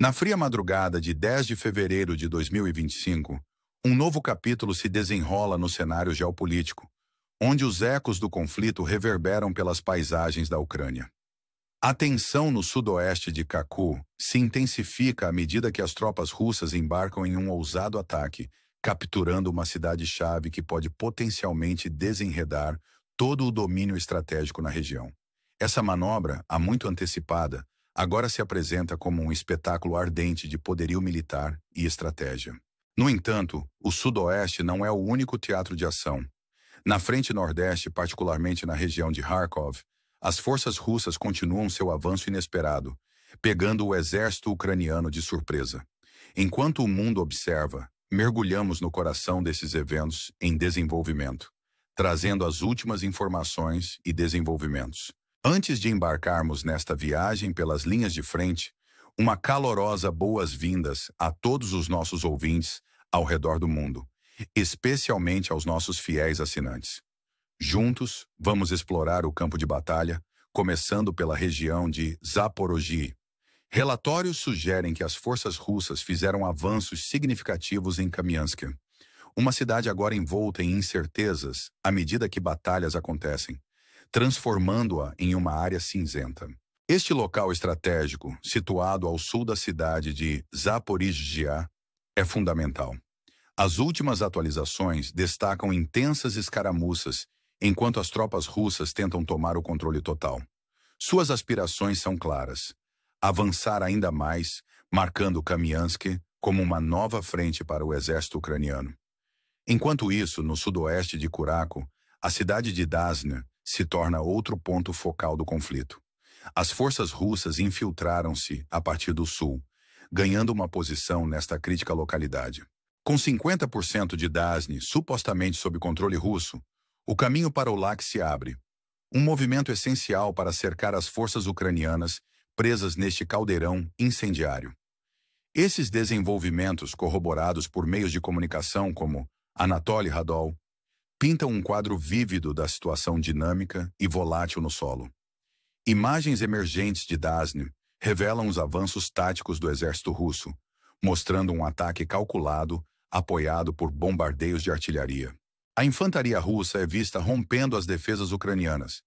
Na fria madrugada de 10 de fevereiro de 2025, um novo capítulo se desenrola no cenário geopolítico, onde os ecos do conflito reverberam pelas paisagens da Ucrânia. A tensão no sudoeste de Bakhmut se intensifica à medida que as tropas russas embarcam em um ousado ataque, capturando uma cidade-chave que pode potencialmente desenredar todo o domínio estratégico na região. Essa manobra, há muito antecipada, agora se apresenta como um espetáculo ardente de poderio militar e estratégia. No entanto, o sudoeste não é o único teatro de ação. Na frente nordeste, particularmente na região de Kharkov, as forças russas continuam seu avanço inesperado, pegando o exército ucraniano de surpresa. Enquanto o mundo observa, mergulhamos no coração desses eventos em desenvolvimento, trazendo as últimas informações e desenvolvimentos. Antes de embarcarmos nesta viagem pelas linhas de frente, uma calorosa boas-vindas a todos os nossos ouvintes ao redor do mundo, especialmente aos nossos fiéis assinantes. Juntos, vamos explorar o campo de batalha, começando pela região de Zaporozhye. Relatórios sugerem que as forças russas fizeram avanços significativos em Kamiansk, uma cidade agora envolta em incertezas à medida que batalhas acontecem, transformando-a em uma área cinzenta. Este local estratégico, situado ao sul da cidade de Zaporizhzhia, é fundamental. As últimas atualizações destacam intensas escaramuças enquanto as tropas russas tentam tomar o controle total. Suas aspirações são claras: avançar ainda mais, marcando Kamiansk como uma nova frente para o exército ucraniano. Enquanto isso, no sudoeste de Kuraku, a cidade de Dasna se torna outro ponto focal do conflito. As forças russas infiltraram-se a partir do sul, ganhando uma posição nesta crítica localidade. Com 50% de Dasni supostamente sob controle russo, o caminho para o lac se abre, um movimento essencial para cercar as forças ucranianas presas neste caldeirão incendiário. Esses desenvolvimentos, corroborados por meios de comunicação como Anatoly Radol, pintam um quadro vívido da situação dinâmica e volátil no solo. Imagens emergentes de Dasny revelam os avanços táticos do exército russo, mostrando um ataque calculado, apoiado por bombardeios de artilharia. A infantaria russa é vista rompendo as defesas ucranianas,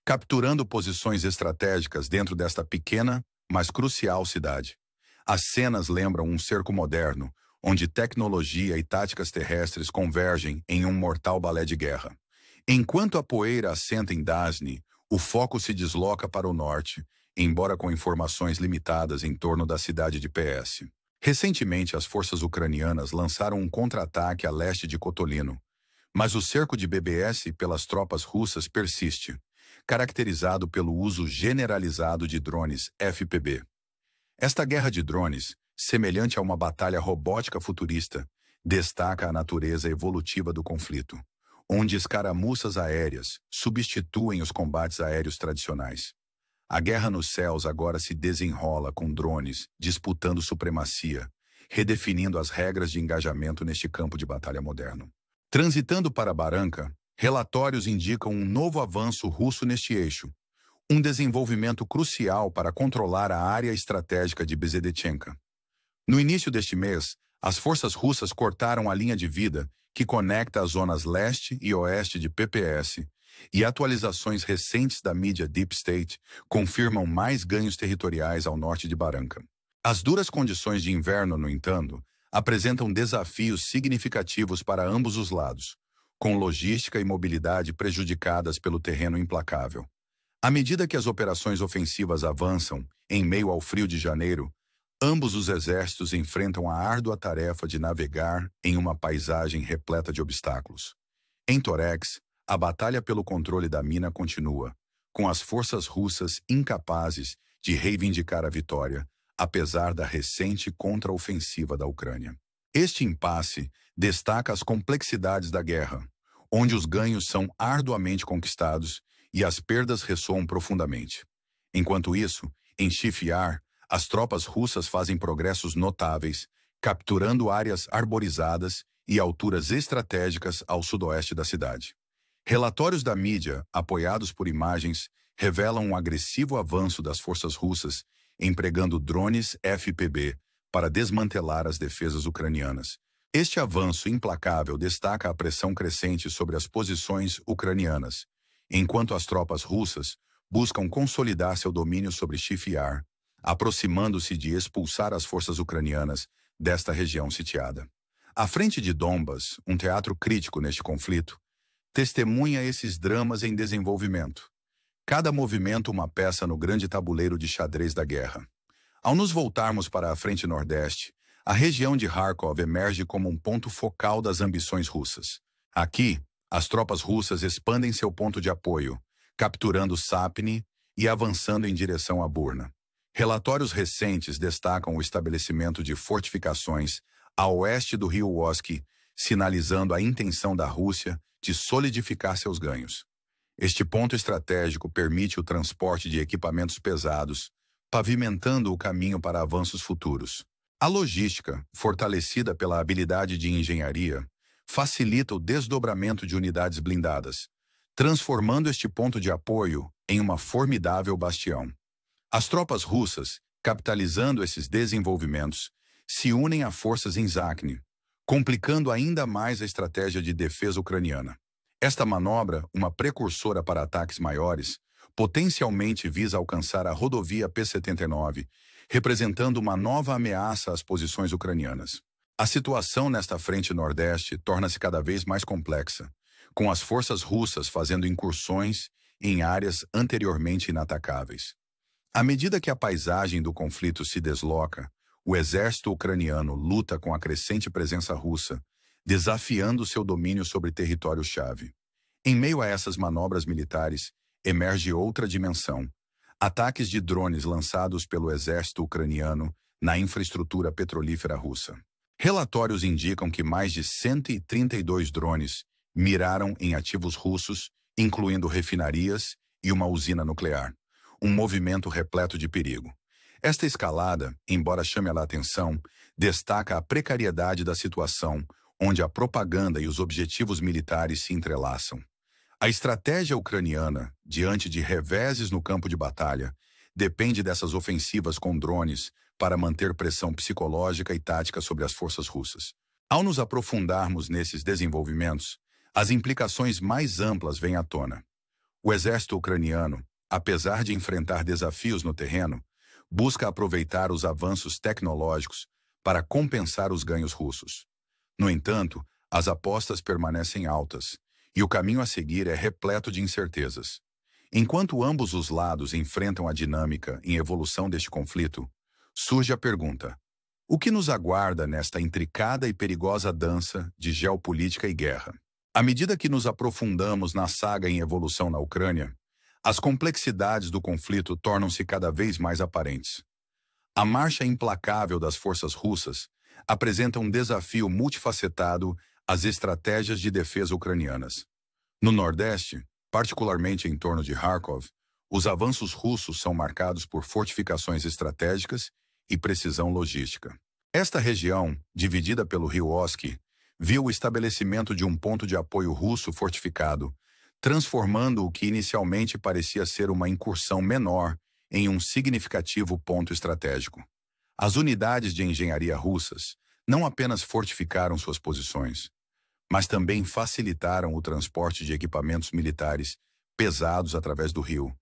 capturando posições estratégicas dentro desta pequena, mas crucial cidade. As cenas lembram um cerco moderno, onde tecnologia e táticas terrestres convergem em um mortal balé de guerra. Enquanto a poeira assenta em Dasny, o foco se desloca para o norte, embora com informações limitadas em torno da cidade de PS. Recentemente, as forças ucranianas lançaram um contra-ataque a leste de Kotolino, mas o cerco de BBS pelas tropas russas persiste, caracterizado pelo uso generalizado de drones FPV. Esta guerra de drones, semelhante a uma batalha robótica futurista, destaca a natureza evolutiva do conflito, onde escaramuças aéreas substituem os combates aéreos tradicionais. A guerra nos céus agora se desenrola com drones disputando supremacia, redefinindo as regras de engajamento neste campo de batalha moderno. Transitando para Baranka, relatórios indicam um novo avanço russo neste eixo, um desenvolvimento crucial para controlar a área estratégica de Bezhedetchenka. No início deste mês, as forças russas cortaram a linha de vida que conecta as zonas leste e oeste de PPS, e atualizações recentes da mídia Deep State confirmam mais ganhos territoriais ao norte de Baranka. As duras condições de inverno, no entanto, apresentam desafios significativos para ambos os lados, com logística e mobilidade prejudicadas pelo terreno implacável. À medida que as operações ofensivas avançam, em meio ao frio de janeiro, ambos os exércitos enfrentam a árdua tarefa de navegar em uma paisagem repleta de obstáculos. Em Torex, a batalha pelo controle da mina continua, com as forças russas incapazes de reivindicar a vitória, apesar da recente contraofensiva da Ucrânia. Este impasse destaca as complexidades da guerra, onde os ganhos são arduamente conquistados e as perdas ressoam profundamente. Enquanto isso, em Shifyar, as tropas russas fazem progressos notáveis, capturando áreas arborizadas e alturas estratégicas ao sudoeste da cidade. Relatórios da mídia, apoiados por imagens, revelam um agressivo avanço das forças russas empregando drones FPV para desmantelar as defesas ucranianas. Este avanço implacável destaca a pressão crescente sobre as posições ucranianas, enquanto as tropas russas buscam consolidar seu domínio sobre Chif-Yar, aproximando-se de expulsar as forças ucranianas desta região sitiada. A frente de Donbas, um teatro crítico neste conflito, testemunha esses dramas em desenvolvimento. Cada movimento uma peça no grande tabuleiro de xadrez da guerra. Ao nos voltarmos para a frente nordeste, a região de Kharkov emerge como um ponto focal das ambições russas. Aqui, as tropas russas expandem seu ponto de apoio, capturando Sapni e avançando em direção a Burna. Relatórios recentes destacam o estabelecimento de fortificações a oeste do rio Osk, sinalizando a intenção da Rússia de solidificar seus ganhos. Este ponto estratégico permite o transporte de equipamentos pesados, pavimentando o caminho para avanços futuros. A logística, fortalecida pela habilidade de engenharia, facilita o desdobramento de unidades blindadas, transformando este ponto de apoio em uma formidável bastião. As tropas russas, capitalizando esses desenvolvimentos, se unem a forças em Zakhne, complicando ainda mais a estratégia de defesa ucraniana. Esta manobra, uma precursora para ataques maiores, potencialmente visa alcançar a rodovia P-79, representando uma nova ameaça às posições ucranianas. A situação nesta frente nordeste torna-se cada vez mais complexa, com as forças russas fazendo incursões em áreas anteriormente inatacáveis. À medida que a paisagem do conflito se desloca, o exército ucraniano luta com a crescente presença russa, desafiando seu domínio sobre território-chave. Em meio a essas manobras militares, emerge outra dimensão: ataques de drones lançados pelo exército ucraniano na infraestrutura petrolífera russa. Relatórios indicam que mais de 132 drones miraram em ativos russos, incluindo refinarias e uma usina nuclear, um movimento repleto de perigo. Esta escalada, embora chame a atenção, destaca a precariedade da situação, onde a propaganda e os objetivos militares se entrelaçam. A estratégia ucraniana, diante de reveses no campo de batalha, depende dessas ofensivas com drones para manter pressão psicológica e tática sobre as forças russas. Ao nos aprofundarmos nesses desenvolvimentos, as implicações mais amplas vêm à tona. O exército ucraniano, apesar de enfrentar desafios no terreno, busca aproveitar os avanços tecnológicos para compensar os ganhos russos. No entanto, as apostas permanecem altas, e o caminho a seguir é repleto de incertezas. Enquanto ambos os lados enfrentam a dinâmica em evolução deste conflito, surge a pergunta: o que nos aguarda nesta intricada e perigosa dança de geopolítica e guerra? À medida que nos aprofundamos na saga em evolução na Ucrânia, as complexidades do conflito tornam-se cada vez mais aparentes. A marcha implacável das forças russas apresenta um desafio multifacetado às estratégias de defesa ucranianas. No Nordeste, particularmente em torno de Kharkov, os avanços russos são marcados por fortificações estratégicas e precisão logística. Esta região, dividida pelo rio Osk, viu o estabelecimento de um ponto de apoio russo fortificado, transformando o que inicialmente parecia ser uma incursão menor em um significativo ponto estratégico. As unidades de engenharia russas não apenas fortificaram suas posições, mas também facilitaram o transporte de equipamentos militares pesados através do rio,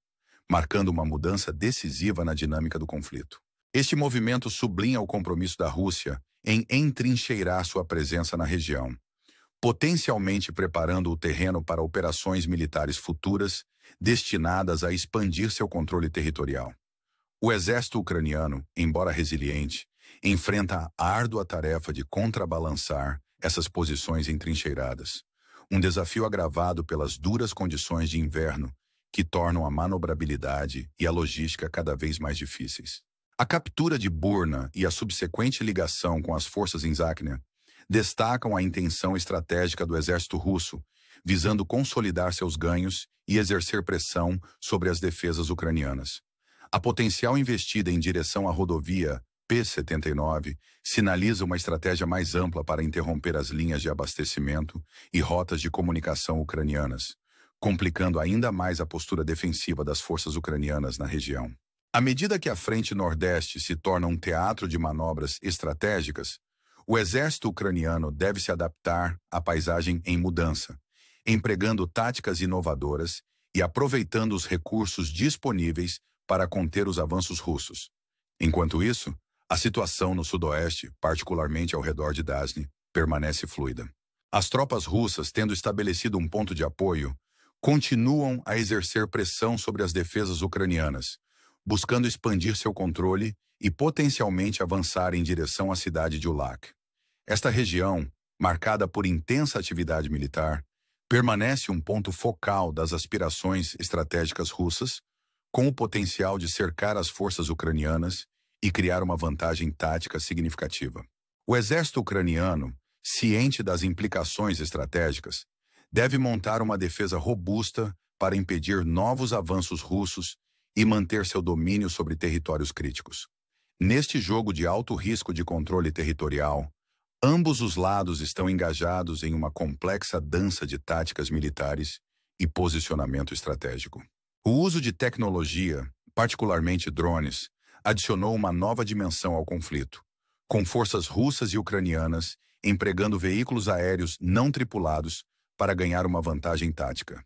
marcando uma mudança decisiva na dinâmica do conflito. Este movimento sublinha o compromisso da Rússia em entrincheirar sua presença na região, potencialmente preparando o terreno para operações militares futuras destinadas a expandir seu controle territorial. O exército ucraniano, embora resiliente, enfrenta a árdua tarefa de contrabalançar essas posições entrincheiradas, um desafio agravado pelas duras condições de inverno que tornam a manobrabilidade e a logística cada vez mais difíceis. A captura de Burna e a subsequente ligação com as forças em Zakhne destacam a intenção estratégica do exército russo, visando consolidar seus ganhos e exercer pressão sobre as defesas ucranianas. A potencial investida em direção à rodovia P-79 sinaliza uma estratégia mais ampla para interromper as linhas de abastecimento e rotas de comunicação ucranianas, complicando ainda mais a postura defensiva das forças ucranianas na região. À medida que a frente nordeste se torna um teatro de manobras estratégicas, o exército ucraniano deve se adaptar à paisagem em mudança, empregando táticas inovadoras e aproveitando os recursos disponíveis para conter os avanços russos. Enquanto isso, a situação no sudoeste, particularmente ao redor de Dasny, permanece fluida. As tropas russas, tendo estabelecido um ponto de apoio, continuam a exercer pressão sobre as defesas ucranianas, buscando expandir seu controle e potencialmente avançar em direção à cidade de Ulak. Esta região, marcada por intensa atividade militar, permanece um ponto focal das aspirações estratégicas russas, com o potencial de cercar as forças ucranianas e criar uma vantagem tática significativa. O exército ucraniano, ciente das implicações estratégicas, deve montar uma defesa robusta para impedir novos avanços russos e manter seu domínio sobre territórios críticos. Neste jogo de alto risco de controle territorial, ambos os lados estão engajados em uma complexa dança de táticas militares e posicionamento estratégico. O uso de tecnologia, particularmente drones, adicionou uma nova dimensão ao conflito, com forças russas e ucranianas empregando veículos aéreos não tripulados para ganhar uma vantagem tática.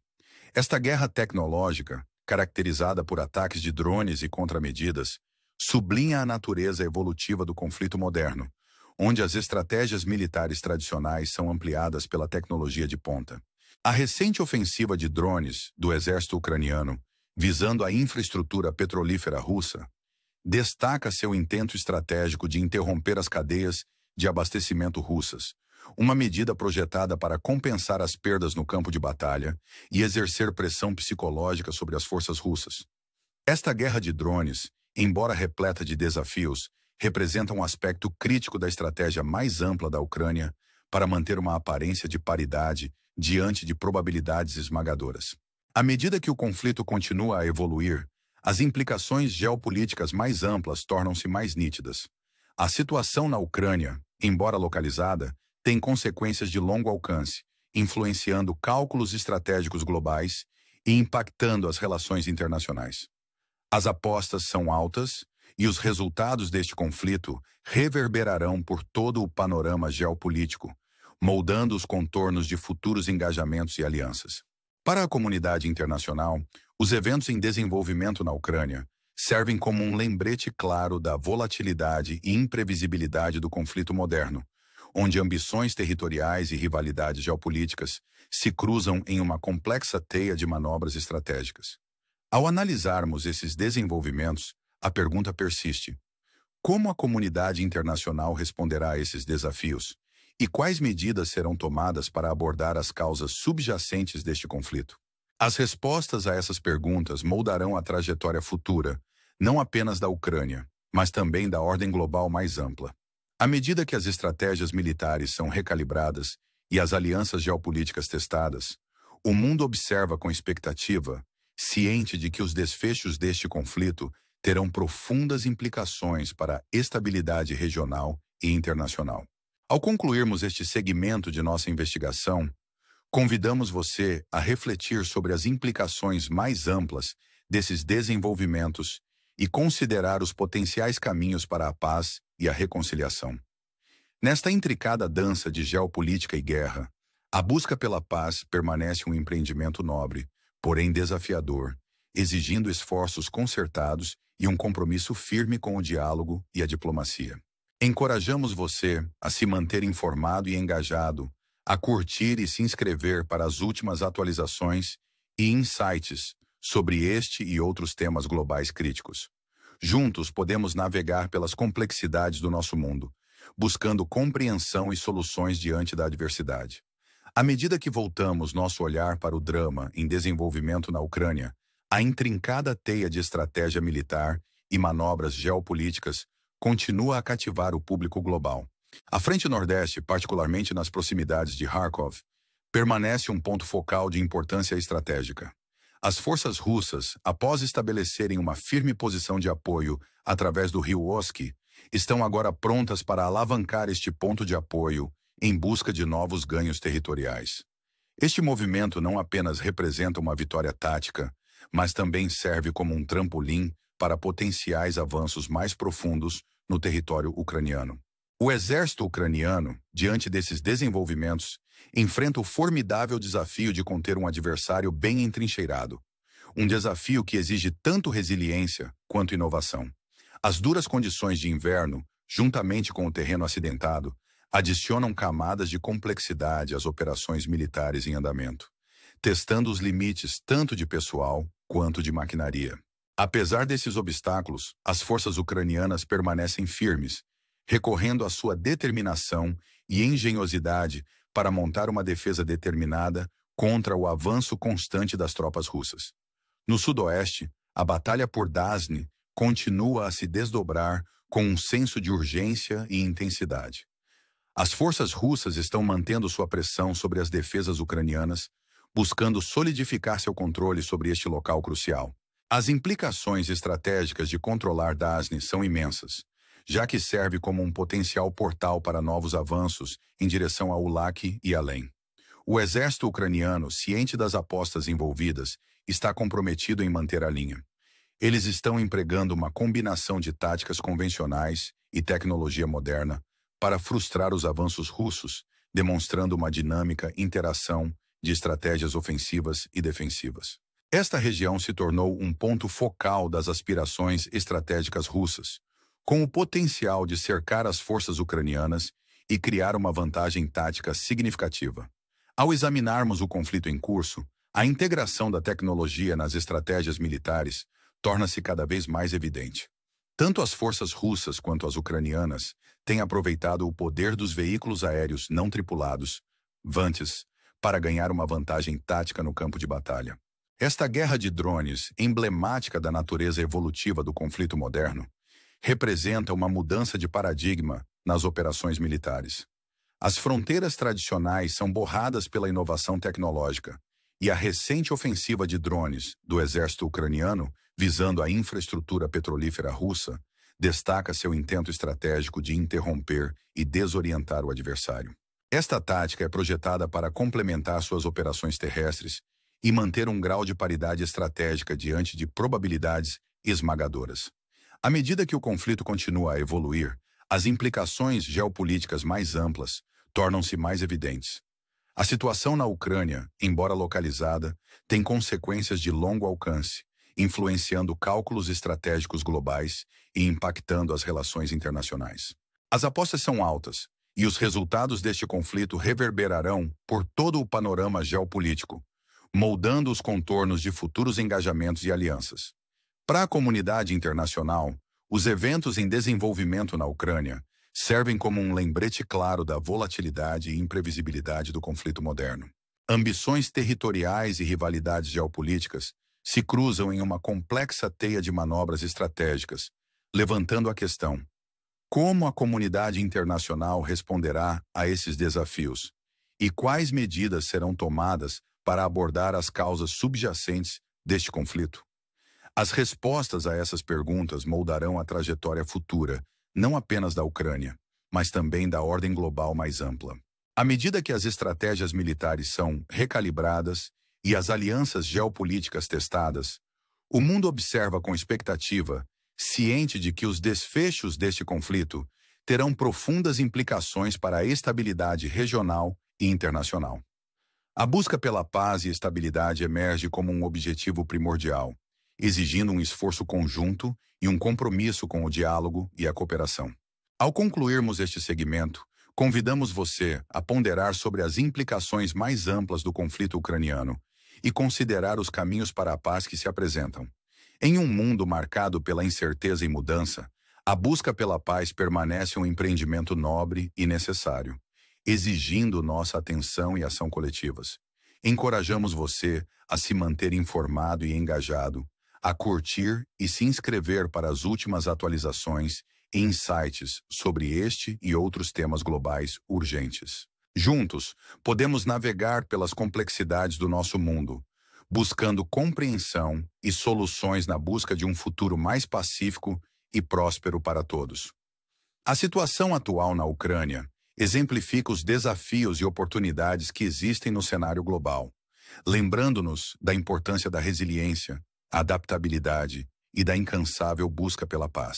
Esta guerra tecnológica, caracterizada por ataques de drones e contramedidas, sublinha a natureza evolutiva do conflito moderno, onde as estratégias militares tradicionais são ampliadas pela tecnologia de ponta. A recente ofensiva de drones do exército ucraniano, visando a infraestrutura petrolífera russa, destaca seu intento estratégico de interromper as cadeias de abastecimento russas, uma medida projetada para compensar as perdas no campo de batalha e exercer pressão psicológica sobre as forças russas. Esta guerra de drones, embora repleta de desafios, representa um aspecto crítico da estratégia mais ampla da Ucrânia para manter uma aparência de paridade diante de probabilidades esmagadoras. À medida que o conflito continua a evoluir, as implicações geopolíticas mais amplas tornam-se mais nítidas. A situação na Ucrânia, embora localizada, tem consequências de longo alcance, influenciando cálculos estratégicos globais e impactando as relações internacionais. As apostas são altas e os resultados deste conflito reverberarão por todo o panorama geopolítico, moldando os contornos de futuros engajamentos e alianças. Para a comunidade internacional, os eventos em desenvolvimento na Ucrânia servem como um lembrete claro da volatilidade e imprevisibilidade do conflito moderno, onde ambições territoriais e rivalidades geopolíticas se cruzam em uma complexa teia de manobras estratégicas. Ao analisarmos esses desenvolvimentos, a pergunta persiste: como a comunidade internacional responderá a esses desafios? E quais medidas serão tomadas para abordar as causas subjacentes deste conflito? As respostas a essas perguntas moldarão a trajetória futura, não apenas da Ucrânia, mas também da ordem global mais ampla. À medida que as estratégias militares são recalibradas e as alianças geopolíticas testadas, o mundo observa com expectativa, ciente de que os desfechos deste conflito terão profundas implicações para a estabilidade regional e internacional. Ao concluirmos este segmento de nossa investigação, convidamos você a refletir sobre as implicações mais amplas desses desenvolvimentos e considerar os potenciais caminhos para a paz e a reconciliação. Nesta intricada dança de geopolítica e guerra, a busca pela paz permanece um empreendimento nobre, porém desafiador, exigindo esforços concertados e um compromisso firme com o diálogo e a diplomacia. Encorajamos você a se manter informado e engajado, a curtir e se inscrever para as últimas atualizações e insights sobre este e outros temas globais críticos. Juntos podemos navegar pelas complexidades do nosso mundo, buscando compreensão e soluções diante da adversidade. À medida que voltamos nosso olhar para o drama em desenvolvimento na Ucrânia, a intrincada teia de estratégia militar e manobras geopolíticas continua a cativar o público global. A frente nordeste, particularmente nas proximidades de Kharkov, permanece um ponto focal de importância estratégica. As forças russas, após estabelecerem uma firme posição de apoio através do rio Oski, estão agora prontas para alavancar este ponto de apoio em busca de novos ganhos territoriais. Este movimento não apenas representa uma vitória tática, mas também serve como um trampolim para potenciais avanços mais profundos no território ucraniano. O exército ucraniano, diante desses desenvolvimentos, enfrenta o formidável desafio de conter um adversário bem entrincheirado. Um desafio que exige tanto resiliência quanto inovação. As duras condições de inverno, juntamente com o terreno acidentado, adicionam camadas de complexidade às operações militares em andamento, testando os limites tanto de pessoal quanto de maquinaria. Apesar desses obstáculos, as forças ucranianas permanecem firmes, recorrendo à sua determinação e engenhosidade para montar uma defesa determinada contra o avanço constante das tropas russas. No sudoeste, a batalha por Dasny continua a se desdobrar com um senso de urgência e intensidade. As forças russas estão mantendo sua pressão sobre as defesas ucranianas, buscando solidificar seu controle sobre este local crucial. As implicações estratégicas de controlar Dasny são imensas, já que serve como um potencial portal para novos avanços em direção a Ulac e além. O exército ucraniano, ciente das apostas envolvidas, está comprometido em manter a linha. Eles estão empregando uma combinação de táticas convencionais e tecnologia moderna para frustrar os avanços russos, demonstrando uma dinâmica interação de estratégias ofensivas e defensivas. Esta região se tornou um ponto focal das aspirações estratégicas russas, com o potencial de cercar as forças ucranianas e criar uma vantagem tática significativa. Ao examinarmos o conflito em curso, a integração da tecnologia nas estratégias militares torna-se cada vez mais evidente. Tanto as forças russas quanto as ucranianas têm aproveitado o poder dos veículos aéreos não tripulados, VANTs, para ganhar uma vantagem tática no campo de batalha. Esta guerra de drones, emblemática da natureza evolutiva do conflito moderno, representa uma mudança de paradigma nas operações militares. As fronteiras tradicionais são borradas pela inovação tecnológica, e a recente ofensiva de drones do exército ucraniano, visando a infraestrutura petrolífera russa, destaca seu intento estratégico de interromper e desorientar o adversário. Esta tática é projetada para complementar suas operações terrestres e manter um grau de paridade estratégica diante de probabilidades esmagadoras. À medida que o conflito continua a evoluir, as implicações geopolíticas mais amplas tornam-se mais evidentes. A situação na Ucrânia, embora localizada, tem consequências de longo alcance, influenciando cálculos estratégicos globais e impactando as relações internacionais. As apostas são altas, e os resultados deste conflito reverberarão por todo o panorama geopolítico, moldando os contornos de futuros engajamentos e alianças. Para a comunidade internacional, os eventos em desenvolvimento na Ucrânia servem como um lembrete claro da volatilidade e imprevisibilidade do conflito moderno. Ambições territoriais e rivalidades geopolíticas se cruzam em uma complexa teia de manobras estratégicas, levantando a questão: como a comunidade internacional responderá a esses desafios? E quais medidas serão tomadas para abordar as causas subjacentes deste conflito? As respostas a essas perguntas moldarão a trajetória futura, não apenas da Ucrânia, mas também da ordem global mais ampla. À medida que as estratégias militares são recalibradas e as alianças geopolíticas testadas, o mundo observa com expectativa, ciente de que os desfechos deste conflito terão profundas implicações para a estabilidade regional e internacional. A busca pela paz e estabilidade emerge como um objetivo primordial, exigindo um esforço conjunto e um compromisso com o diálogo e a cooperação. Ao concluirmos este segmento, convidamos você a ponderar sobre as implicações mais amplas do conflito ucraniano e considerar os caminhos para a paz que se apresentam. Em um mundo marcado pela incerteza e mudança, a busca pela paz permanece um empreendimento nobre e necessário, exigindo nossa atenção e ação coletivas. Encorajamos você a se manter informado e engajado, a curtir e se inscrever para as últimas atualizações e insights sobre este e outros temas globais urgentes. Juntos, podemos navegar pelas complexidades do nosso mundo, buscando compreensão e soluções na busca de um futuro mais pacífico e próspero para todos. A situação atual na Ucrânia exemplifica os desafios e oportunidades que existem no cenário global, lembrando-nos da importância da resiliência, adaptabilidade e da incansável busca pela paz.